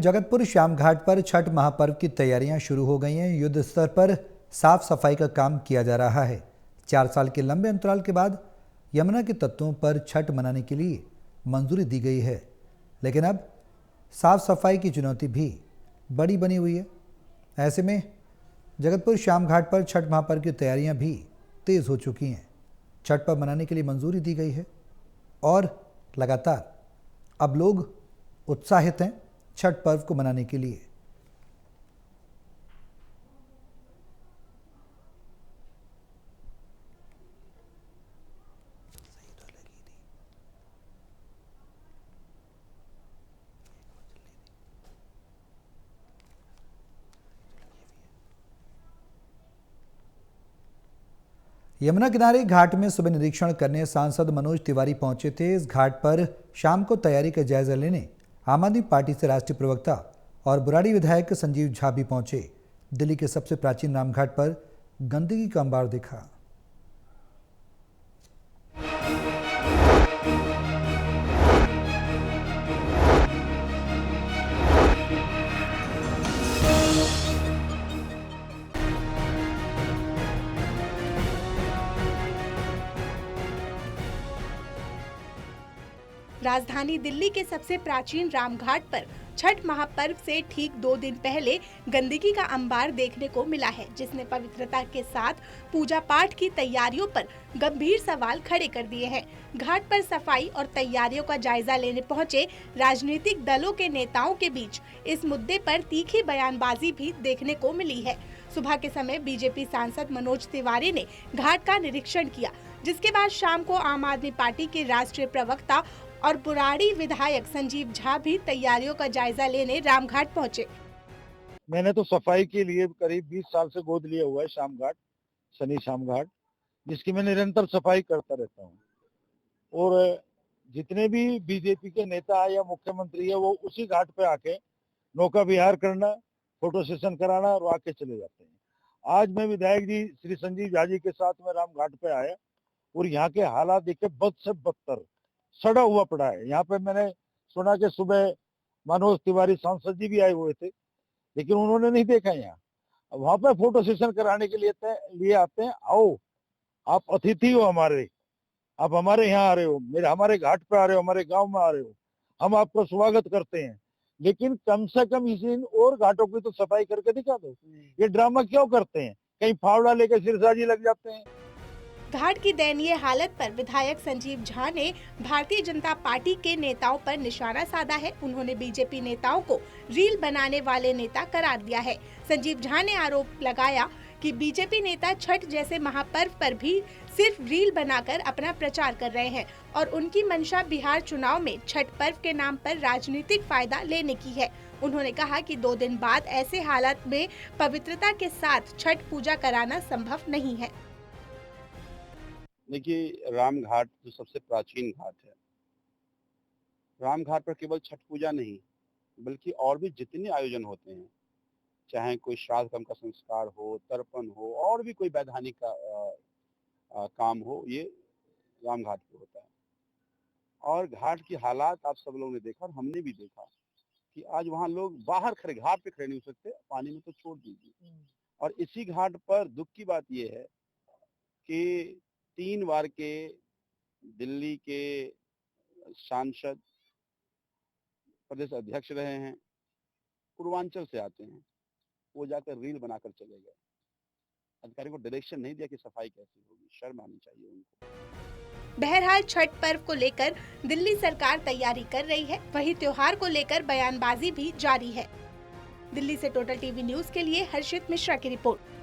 जगतपुर श्याम घाट पर छठ महापर्व की तैयारियां शुरू हो गई हैं। युद्ध स्तर पर साफ सफाई का काम किया जा रहा है। 4 साल के लंबे अंतराल के बाद यमुना के तटों पर छठ मनाने के लिए मंजूरी दी गई है, लेकिन अब साफ सफाई की चुनौती भी बड़ी बनी हुई है। ऐसे में जगतपुर श्याम घाट पर छठ महापर्व की तैयारियां भी तेज हो चुकी हैं। छठ पर्व मनाने के लिए मंजूरी दी गई है और लगातार अब लोग उत्साहित हैं छठ पर्व को मनाने के लिए। यमुना किनारे घाट में सुबह निरीक्षण करने सांसद मनोज तिवारी पहुंचे थे। इस घाट पर शाम को तैयारी का जायजा लेने आम आदमी पार्टी से राष्ट्रीय प्रवक्ता और बुराड़ी विधायक संजीव झा भी पहुंचे। दिल्ली के सबसे प्राचीन रामघाट पर गंदगी का अंबार देखा। राजधानी दिल्ली के सबसे प्राचीन रामघाट पर छठ महापर्व से ठीक 2 दिन पहले गंदगी का अंबार देखने को मिला है, जिसने पवित्रता के साथ पूजा पाठ की तैयारियों पर गंभीर सवाल खड़े कर दिए हैं। घाट पर सफाई और तैयारियों का जायजा लेने पहुंचे राजनीतिक दलों के नेताओं के बीच इस मुद्दे पर तीखी बयानबाजी भी देखने को मिली है। सुबह के समय बीजेपी सांसद मनोज तिवारी ने घाट का निरीक्षण किया, जिसके बाद शाम को आम आदमी पार्टी के राष्ट्रीय प्रवक्ता और बुराड़ी विधायक संजीव झा भी तैयारियों का जायजा लेने रामघाट पहुंचे। मैंने तो सफाई के लिए करीब 20 साल से गोद लिया हुआ है श्याम घाट, शनि श्याम घाट, जिसकी मैं निरंतर सफाई करता रहता हूँ। और जितने भी बीजेपी के नेता या मुख्यमंत्री है वो उसी घाट पे आके नौका विहार करना, फोटो सेशन कराना और आके चले जाते हैं। आज मैं विधायक जी श्री संजीव झा जी के साथ में रामघाट पे आया और यहाँ के हालात देखे बद से बदतर सड़ा हुआ पड़ा है। यहाँ पे मैंने सुना कि सुबह मनोज तिवारी सांसद जी भी आए हुए थे, लेकिन उन्होंने नहीं देखा यहाँ। वहां पे फोटो सेशन कराने के लिए आते हैं। आओ, आप अतिथि हो हमारे, आप हमारे यहाँ आ रहे हो, हमारे घाट पे आ रहे हो, हमारे गांव में आ रहे हो, हम आपका स्वागत करते हैं, लेकिन कम से कम इन और घाटों की तो सफाई करके दिखा दो। ये ड्रामा क्यों करते हैं? कहीं फावड़ा लेके सिरसाजी लग जाते हैं। घाट की दयनीय हालत पर विधायक संजीव झा ने भारतीय जनता पार्टी के नेताओं पर निशाना साधा है। उन्होंने बीजेपी नेताओं को रील बनाने वाले नेता करार दिया है। संजीव झा ने आरोप लगाया कि बीजेपी नेता छठ जैसे महापर्व पर भी सिर्फ रील बनाकर अपना प्रचार कर रहे हैं और उनकी मंशा बिहार चुनाव में छठ पर्व के नाम पर राजनीतिक फायदा लेने की है। उन्होंने कहा कि 2 दिन बाद ऐसे हालात में पवित्रता के साथ छठ पूजा कराना संभव नहीं है। देखिए, राम घाट जो सबसे प्राचीन घाट है, राम घाट पर केवल छठ पूजा नहीं बल्कि और भी जितने आयोजन होते हैं, चाहे कोई श्राद्ध कर्म का संस्कार हो, तर्पण हो और भी कोई वैधानिक काम हो, ये राम घाट पे होता है। और घाट की हालात आप सब लोगों ने देखा और हमने भी देखा कि आज वहाँ लोग बाहर खड़े, घाट पे खड़े नहीं हो सकते, पानी में तो छोड़ दीजिए। और इसी घाट पर दुख की बात यह है कि 3 बार के दिल्ली के सांसद प्रदेश अध्यक्ष रहे हैं, पूर्वांचल से आते हैं, वो जाकर रील बनाकर चले गए। अधिकारी को डायरेक्शन नहीं दिया कि सफाई कैसी होगी, शर्म आनी चाहिए उनको। बहरहाल छठ पर्व को लेकर दिल्ली सरकार तैयारी कर रही है, वहीं त्योहार को लेकर बयानबाजी भी जारी है। दिल्ली से टोटल टीवी न्यूज के लिए हर्षित मिश्रा की रिपोर्ट।